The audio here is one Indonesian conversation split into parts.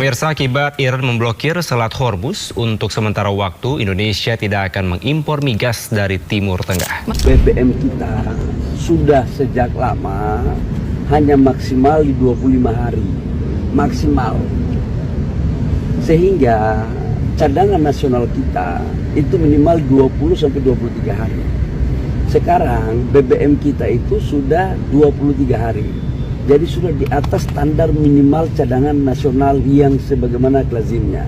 Pemirsa, akibat Iran memblokir Selat Hormuz, untuk sementara waktu Indonesia tidak akan mengimpor migas dari Timur Tengah. BBM kita sudah sejak lama hanya maksimal di 25 hari. Maksimal. Sehingga cadangan nasional kita itu minimal 20-23 hari. Sekarang BBM kita itu sudah 23 hari. Jadi sudah di atas standar minimal cadangan nasional yang sebagaimana lazimnya.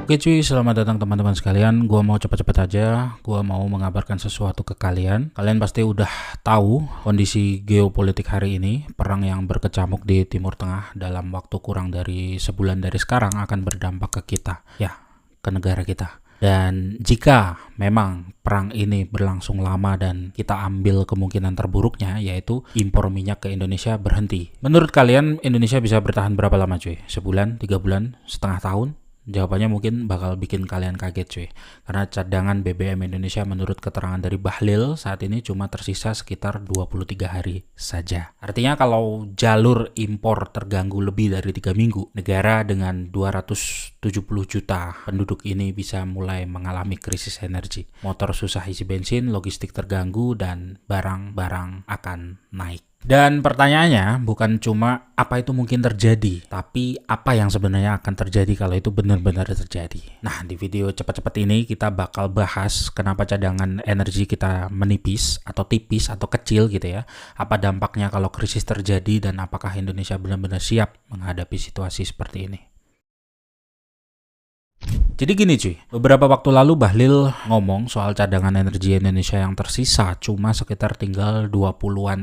Oke cuy, selamat datang teman-teman sekalian. Gua mau cepet-cepet aja. Gua mau mengabarkan sesuatu ke kalian. Kalian pasti udah tahu kondisi geopolitik hari ini. Perang yang berkecamuk di Timur Tengah dalam waktu kurang dari sebulan dari sekarang akan berdampak ke kita. Ya, ke negara kita. Dan jika memang perang ini berlangsung lama dan kita ambil kemungkinan terburuknya, yaitu impor minyak ke Indonesia berhenti. Menurut kalian Indonesia bisa bertahan berapa lama cuy? Sebulan, 3 bulan, setengah tahun? Jawabannya mungkin bakal bikin kalian kaget cuy. Karena cadangan BBM Indonesia menurut keterangan dari Bahlil saat ini cuma tersisa sekitar 23 hari saja. Artinya kalau jalur impor terganggu lebih dari 3 minggu, negara dengan 270 juta penduduk ini bisa mulai mengalami krisis energi. Motor susah isi bensin, logistik terganggu, dan barang-barang akan naik. Dan pertanyaannya bukan cuma apa itu mungkin terjadi, tapi apa yang sebenarnya akan terjadi kalau itu benar-benar terjadi. Nah, di video cepat-cepat ini kita bakal bahas kenapa cadangan energi kita menipis atau tipis atau kecil gitu ya. Apa dampaknya kalau krisis terjadi dan apakah Indonesia benar-benar siap menghadapi situasi seperti ini. Jadi gini cuy, beberapa waktu lalu Bahlil ngomong soal cadangan energi Indonesia yang tersisa cuma sekitar tinggal 20-an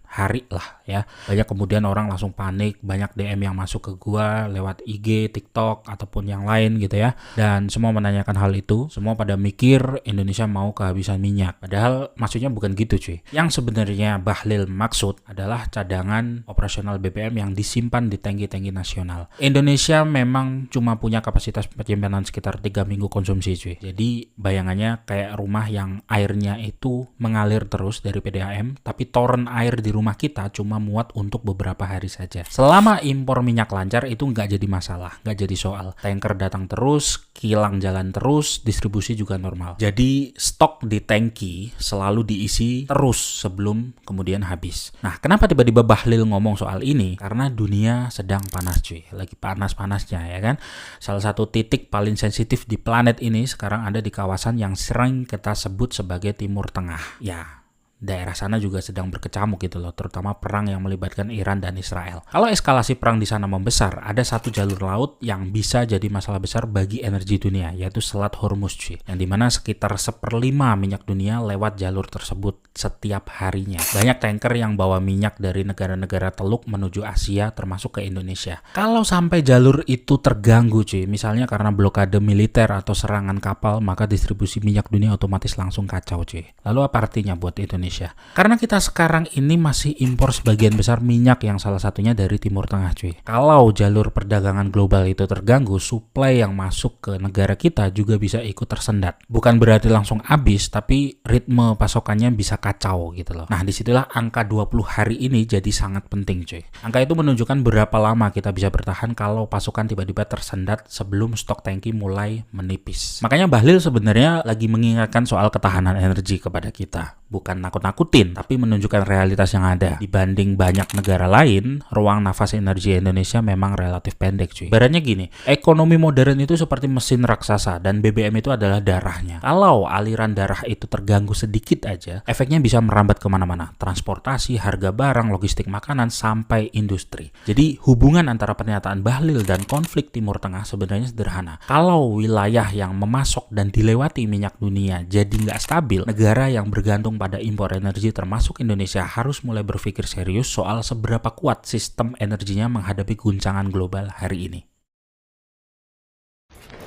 hari lah ya. Banyak kemudian orang langsung panik, banyak DM yang masuk ke gua lewat IG, TikTok ataupun yang lain gitu ya. Dan semua menanyakan hal itu, semua pada mikir Indonesia mau kehabisan minyak. Padahal maksudnya bukan gitu cuy. Yang sebenarnya Bahlil maksud adalah cadangan operasional BBM yang disimpan di tangki-tangki nasional. Indonesia memang cuma punya kapasitas penyimpanan sekitar 3 minggu konsumsi cuy. Jadi bayangannya kayak rumah yang airnya itu mengalir terus dari PDAM, tapi toren air di rumah kita cuma muat untuk beberapa hari saja. Selama impor minyak lancar itu nggak jadi masalah, nggak jadi soal. Tanker datang terus, kilang jalan terus, distribusi juga normal. Jadi stok di tangki selalu diisi terus sebelum kemudian habis. Nah, kenapa tiba-tiba Bahlil ngomong soal ini? Karena dunia sedang panas cuy, lagi panas-panasnya ya kan. Salah satu titik paling sensitif di planet ini sekarang ada di kawasan yang sering kita sebut sebagai Timur Tengah. Ya, daerah sana juga sedang berkecamuk gitu loh, terutama perang yang melibatkan Iran dan Israel. Kalau eskalasi perang di sana membesar, ada satu jalur laut yang bisa jadi masalah besar bagi energi dunia, yaitu Selat Hormuz cuy, yang dimana sekitar 1/5 minyak dunia lewat jalur tersebut setiap harinya. Banyak tanker yang bawa minyak dari negara-negara Teluk menuju Asia, termasuk ke Indonesia. Kalau sampai jalur itu terganggu cuy, misalnya karena blokade militer atau serangan kapal, maka distribusi minyak dunia otomatis langsung kacau cuy. Lalu apa artinya buat Indonesia? Karena kita sekarang ini masih impor sebagian besar minyak yang salah satunya dari Timur Tengah cuy. Kalau jalur perdagangan global itu terganggu, suplai yang masuk ke negara kita juga bisa ikut tersendat. Bukan berarti langsung habis, tapi ritme pasokannya bisa kacau gitu loh. Nah, disitulah angka 20 hari ini jadi sangat penting cuy. Angka itu menunjukkan berapa lama kita bisa bertahan kalau pasukan tiba-tiba tersendat sebelum stok tangki mulai menipis. Makanya Bahlil sebenarnya lagi mengingatkan soal ketahanan energi kepada kita. Bukan nakut-nakutin, tapi menunjukkan realitas yang ada. Dibanding banyak negara lain, ruang nafas energi Indonesia memang relatif pendek cuy. Ibaratnya gini, ekonomi modern itu seperti mesin raksasa dan BBM itu adalah darahnya. Kalau aliran darah itu terganggu sedikit aja, efeknya bisa merambat kemana-mana. Transportasi, harga barang, logistik makanan, sampai industri. Jadi hubungan antara pernyataan Bahlil dan konflik Timur Tengah sebenarnya sederhana. Kalau wilayah yang memasok dan dilewati minyak dunia jadi nggak stabil, negara yang bergantung pada impor energi termasuk Indonesia harus mulai berpikir serius soal seberapa kuat sistem energinya menghadapi guncangan global hari ini.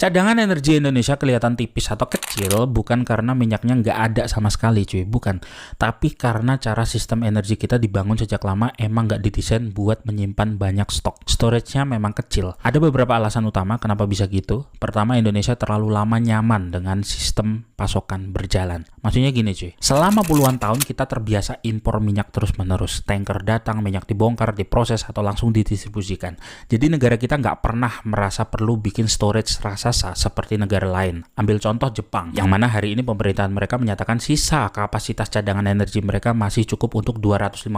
Cadangan energi Indonesia kelihatan tipis atau kecil bukan karena minyaknya nggak ada sama sekali cuy, bukan. Tapi karena cara sistem energi kita dibangun sejak lama emang nggak didesain buat menyimpan banyak stok. Storage-nya memang kecil. Ada beberapa alasan utama kenapa bisa gitu. Pertama, Indonesia terlalu lama nyaman dengan sistem pasokan berjalan. Maksudnya gini cuy, selama puluhan tahun kita terbiasa impor minyak terus-menerus. Tanker datang, minyak dibongkar, diproses, atau langsung didistribusikan. Jadi negara kita nggak pernah merasa perlu bikin storage raksasa seperti negara lain. Ambil contoh Jepang, yang mana hari ini pemerintahan mereka menyatakan sisa kapasitas cadangan energi mereka masih cukup untuk 254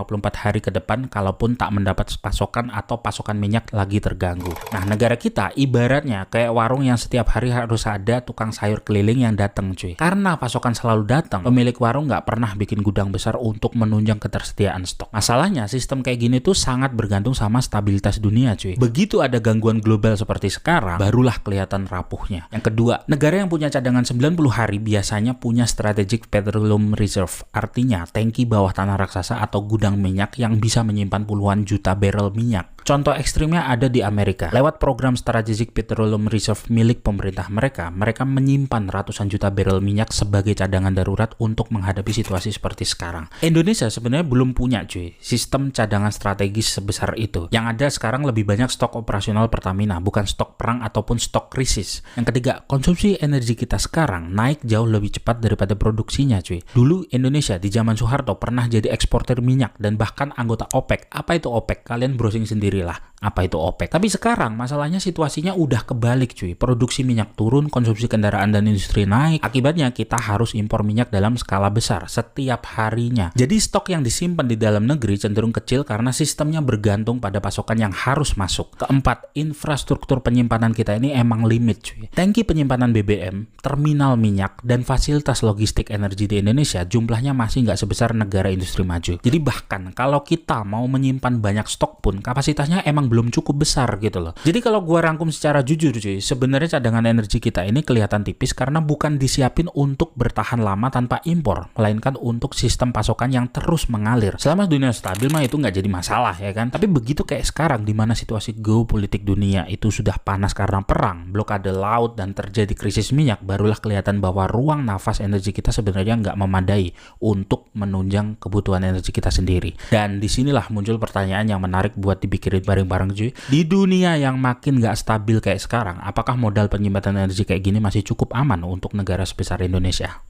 hari ke depan kalaupun tak mendapat pasokan atau pasokan minyak lagi terganggu. Nah, negara kita ibaratnya kayak warung yang setiap hari harus ada tukang sayur keliling yang datang cuy. Karena pasokan selalu datang, pemilik warung nggak pernah bikin gudang besar untuk menunjang ketersediaan stok. Masalahnya, sistem kayak gini tuh sangat bergantung sama stabilitas dunia cuy. Begitu ada gangguan global seperti sekarang, barulah kelihatan rapuhnya. Yang kedua, negara yang punya cadangan 90 hari biasanya punya strategic petroleum reserve, artinya tangki bawah tanah raksasa atau gudang minyak yang bisa menyimpan puluhan juta barrel minyak. Contoh ekstrimnya ada di Amerika. Lewat program Strategic Petroleum Reserve milik pemerintah mereka menyimpan ratusan juta barrel minyak sebagai cadangan darurat untuk menghadapi situasi seperti sekarang. Indonesia sebenarnya belum punya cuy sistem cadangan strategis sebesar itu. Yang ada sekarang lebih banyak stok operasional Pertamina, bukan stok perang ataupun stok krisis. Yang ketiga, konsumsi energi kita sekarang naik jauh lebih cepat daripada produksinya cuy. Dulu Indonesia di zaman Soeharto pernah jadi eksportir minyak dan bahkan anggota OPEC. Apa itu OPEC? Kalian browsing sendiri lah apa itu OPEC. Tapi sekarang masalahnya situasinya udah kebalik cuy. Produksi minyak turun, konsumsi kendaraan dan industri naik. Akibatnya kita harus impor minyak dalam skala besar setiap harinya. Jadi stok yang disimpan di dalam negeri cenderung kecil karena sistemnya bergantung pada pasokan yang harus masuk. Keempat, infrastruktur penyimpanan kita ini emang limit cuy. Tangki penyimpanan BBM, terminal minyak, dan fasilitas logistik energi di Indonesia jumlahnya masih nggak sebesar negara industri maju. Jadi bahkan kalau kita mau menyimpan banyak stok pun kapasitasnya emang belum cukup besar gitu loh. Jadi kalau gua rangkum secara jujur cuy, sebenarnya cadangan energi kita ini kelihatan tipis karena bukan disiapin untuk bertahan lama tanpa impor, melainkan untuk sistem pasokan yang terus mengalir. Selama dunia stabil mah itu nggak jadi masalah ya kan. Tapi begitu kayak sekarang di mana situasi geopolitik dunia itu sudah panas karena perang, blokade laut dan terjadi krisis minyak, barulah kelihatan bahwa ruang nafas energi kita sebenarnya nggak memadai untuk menunjang kebutuhan energi kita sendiri. Dan disinilah muncul pertanyaan yang menarik buat dipikirin bareng-bareng cuy. Di dunia yang makin nggak stabil kayak sekarang, apakah modal penyimpanan energi kayak gini masih cukup aman untuk negara sebesar Indonesia?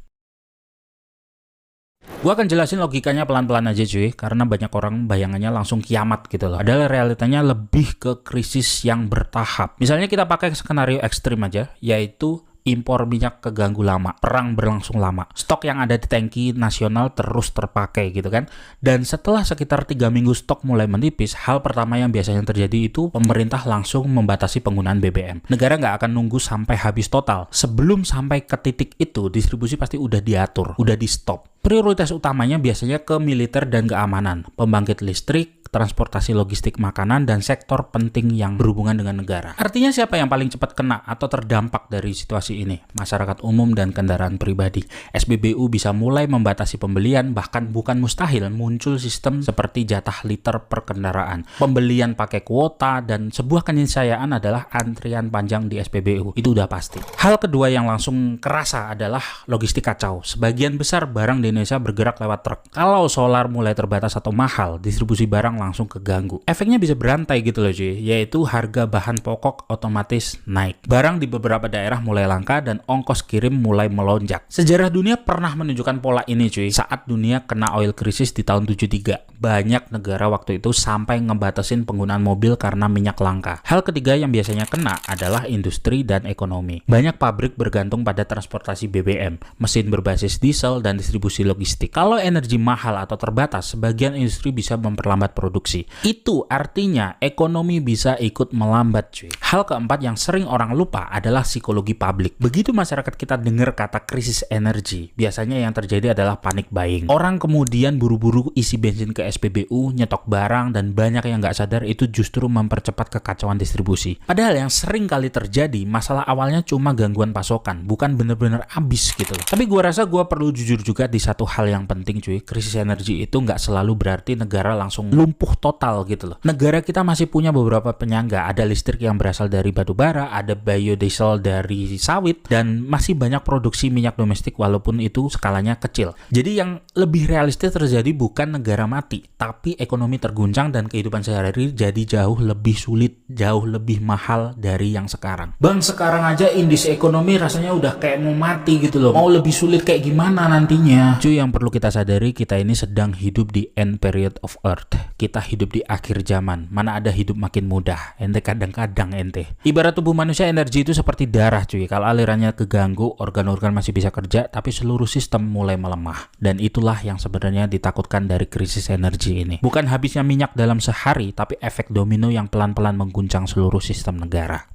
Gua akan jelasin logikanya pelan-pelan aja cuy, karena banyak orang bayangannya langsung kiamat gitu loh. Padahal realitanya lebih ke krisis yang bertahap. Misalnya kita pakai skenario ekstrim aja, yaitu impor minyak keganggu lama, perang berlangsung lama, stok yang ada di tangki nasional terus terpakai gitu kan. Dan setelah sekitar 3 minggu stok mulai menipis, hal pertama yang biasanya terjadi itu pemerintah langsung membatasi penggunaan BBM. Negara nggak akan nunggu sampai habis total. Sebelum sampai ke titik itu, distribusi pasti udah diatur, udah di stop. Prioritas utamanya biasanya ke militer dan keamanan, pembangkit listrik, transportasi logistik makanan, dan sektor penting yang berhubungan dengan negara. Artinya siapa yang paling cepat kena atau terdampak dari situasi ini? Masyarakat umum dan kendaraan pribadi. SPBU bisa mulai membatasi pembelian, bahkan bukan mustahil muncul sistem seperti jatah liter per kendaraan, pembelian pakai kuota, dan sebuah keniscayaan adalah antrian panjang di SPBU. Itu udah pasti. Hal kedua yang langsung kerasa adalah logistik kacau. Sebagian besar barang di Indonesia bergerak lewat truk. Kalau solar mulai terbatas atau mahal, distribusi barang langsung keganggu. Efeknya bisa berantai gitu loh cuy, yaitu harga bahan pokok otomatis naik. Barang di beberapa daerah mulai langka dan ongkos kirim mulai melonjak. Sejarah dunia pernah menunjukkan pola ini cuy. Saat dunia kena oil krisis di tahun 73, banyak negara waktu itu sampai ngebatasin penggunaan mobil karena minyak langka. Hal ketiga yang biasanya kena adalah industri dan ekonomi. Banyak pabrik bergantung pada transportasi BBM, mesin berbasis diesel, dan distribusi logistik. Kalau energi mahal atau terbatas, sebagian industri bisa memperlambat produksi. Itu artinya ekonomi bisa ikut melambat cuy. Hal keempat yang sering orang lupa adalah psikologi publik. Begitu masyarakat kita dengar kata krisis energi, biasanya yang terjadi adalah panic buying. Orang kemudian buru-buru isi bensin ke SPBU, nyetok barang, dan banyak yang nggak sadar itu justru mempercepat kekacauan distribusi. Padahal yang sering kali terjadi, masalah awalnya cuma gangguan pasokan, bukan bener-bener habis gitu. Tapi gua rasa gua perlu jujur juga di satu hal yang penting cuy. Krisis energi itu nggak selalu berarti negara langsung lumpuh lumpuh total gitu loh. Negara kita masih punya beberapa penyangga, ada listrik yang berasal dari batu bara, ada biodiesel dari sawit, dan masih banyak produksi minyak domestik walaupun itu skalanya kecil. Jadi yang lebih realistis terjadi bukan negara mati, tapi ekonomi terguncang dan kehidupan sehari-hari jadi jauh lebih sulit, jauh lebih mahal dari yang sekarang. Bang, sekarang aja indeks ekonomi rasanya udah kayak mau mati gitu loh. Mau lebih sulit kayak gimana nantinya? Cuy, yang perlu kita sadari, kita ini sedang hidup di end period of earth. Kita hidup di akhir zaman. Mana ada hidup makin mudah. Ente kadang-kadang ente. Ibarat tubuh manusia, energi itu seperti darah cuy. Kalau alirannya keganggu, organ-organ masih bisa kerja, tapi seluruh sistem mulai melemah. Dan itulah yang sebenarnya ditakutkan dari krisis energi ini. Bukan habisnya minyak dalam sehari, tapi efek domino yang pelan-pelan mengguncang seluruh sistem negara.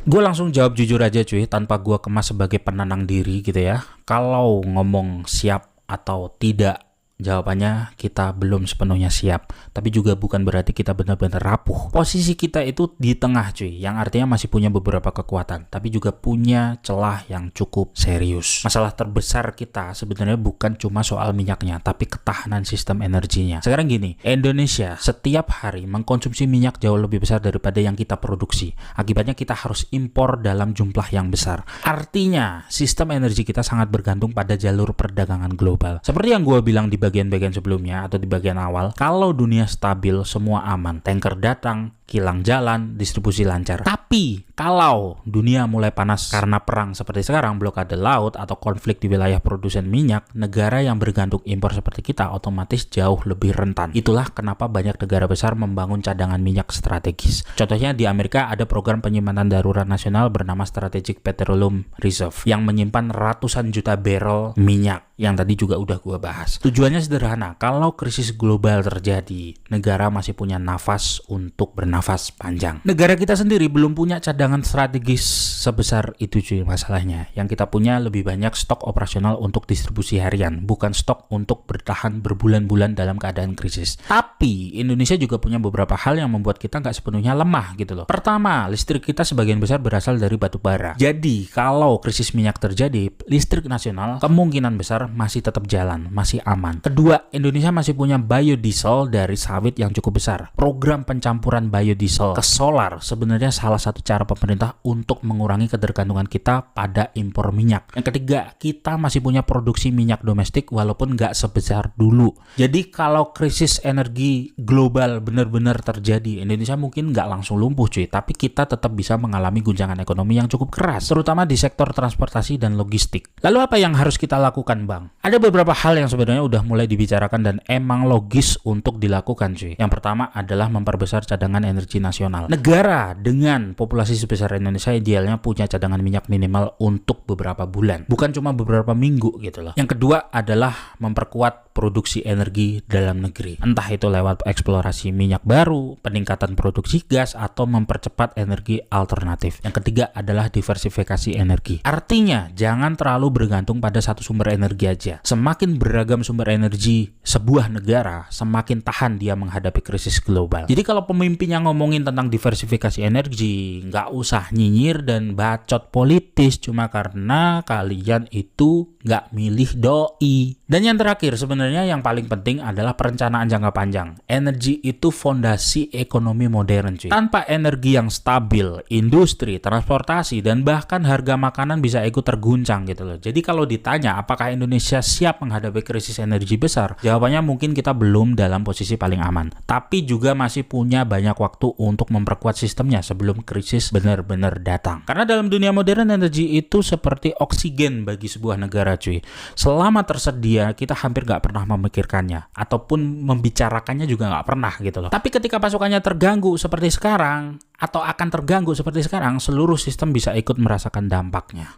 Gue langsung jawab jujur aja cuy, tanpa gue kemas sebagai penenang diri gitu ya. Kalau ngomong siap atau tidak, jawabannya kita belum sepenuhnya siap. Tapi juga bukan berarti kita benar-benar rapuh. Posisi kita itu di tengah cuy, yang artinya masih punya beberapa kekuatan, tapi juga punya celah yang cukup serius. Masalah terbesar kita sebenarnya bukan cuma soal minyaknya, tapi ketahanan sistem energinya. Sekarang gini, Indonesia setiap hari mengkonsumsi minyak jauh lebih besar daripada yang kita produksi. Akibatnya kita harus impor dalam jumlah yang besar. Artinya, sistem energi kita sangat bergantung pada jalur perdagangan global. Seperti yang gue bilang di bagian-bagian sebelumnya atau di bagian awal, kalau dunia stabil, semua aman. Tanker datang, kilang jalan, distribusi lancar. Tapi kalau dunia mulai panas karena perang seperti sekarang, blokade laut atau konflik di wilayah produsen minyak, negara yang bergantung impor seperti kita otomatis jauh lebih rentan. Itulah kenapa banyak negara besar membangun cadangan minyak strategis. Contohnya di Amerika ada program penyimpanan darurat nasional bernama Strategic Petroleum Reserve yang menyimpan ratusan juta barrel minyak yang tadi juga udah gua bahas. Tujuannya sederhana, kalau krisis global terjadi, negara masih punya nafas untuk bernafas panjang. Negara kita sendiri belum punya cadangan strategis sebesar itu cuy masalahnya. Yang kita punya lebih banyak stok operasional untuk distribusi harian, bukan stok untuk bertahan berbulan-bulan dalam keadaan krisis. Tapi Indonesia juga punya beberapa hal yang membuat kita nggak sepenuhnya lemah gitu loh. Pertama, listrik kita sebagian besar berasal dari batu bara. Jadi kalau krisis minyak terjadi, listrik nasional kemungkinan besar masih tetap jalan, masih aman. Kedua, Indonesia masih punya biodiesel dari sawit yang cukup besar. Program pencampuran biodiesel ke solar sebenarnya salah satu cara pemerintah untuk mengurangi ketergantungan kita pada impor minyak. Yang ketiga, kita masih punya produksi minyak domestik walaupun nggak sebesar dulu. Jadi kalau krisis energi global benar-benar terjadi, Indonesia mungkin nggak langsung lumpuh cuy, tapi kita tetap bisa mengalami guncangan ekonomi yang cukup keras, terutama di sektor transportasi dan logistik. Lalu apa yang harus kita lakukan bang? Ada beberapa hal yang sebenarnya udah mulai dibicarakan dan emang logis untuk dilakukan cuy. Yang pertama adalah memperbesar cadangan energi nasional. Negara dengan populasi sebesar Indonesia idealnya punya cadangan minyak minimal untuk beberapa bulan, bukan cuma beberapa minggu gitu loh. Yang kedua adalah memperkuat produksi energi dalam negeri, entah itu lewat eksplorasi minyak baru, peningkatan produksi gas, atau mempercepat energi alternatif. Yang ketiga adalah diversifikasi energi. Artinya jangan terlalu bergantung pada satu sumber energi aja. Semakin beragam sumber energi sebuah negara, semakin tahan dia menghadapi krisis global. Jadi kalau pemimpinnya ngomongin tentang diversifikasi energi, nggak usah nyinyir dan bacot politis cuma karena kalian itu nggak milih doi. Dan yang terakhir sebenarnya yang paling penting adalah perencanaan jangka panjang. Energi itu fondasi ekonomi modern cuy. Tanpa energi yang stabil, industri, transportasi, dan bahkan harga makanan bisa ikut terguncang gitu loh. Jadi kalau ditanya apakah Indonesia siap menghadapi krisis energi besar, jawabannya mungkin kita belum dalam posisi paling aman. Tapi juga masih punya banyak waktu untuk memperkuat sistemnya sebelum krisis benar-benar datang. Karena dalam dunia modern energi itu seperti oksigen bagi sebuah negara cuy. Selama tersedia kita hampir nggak pernah memikirkannya ataupun membicarakannya juga nggak pernah gitu loh. Tapi ketika pasukannya terganggu seperti sekarang atau akan terganggu seperti sekarang, seluruh sistem bisa ikut merasakan dampaknya.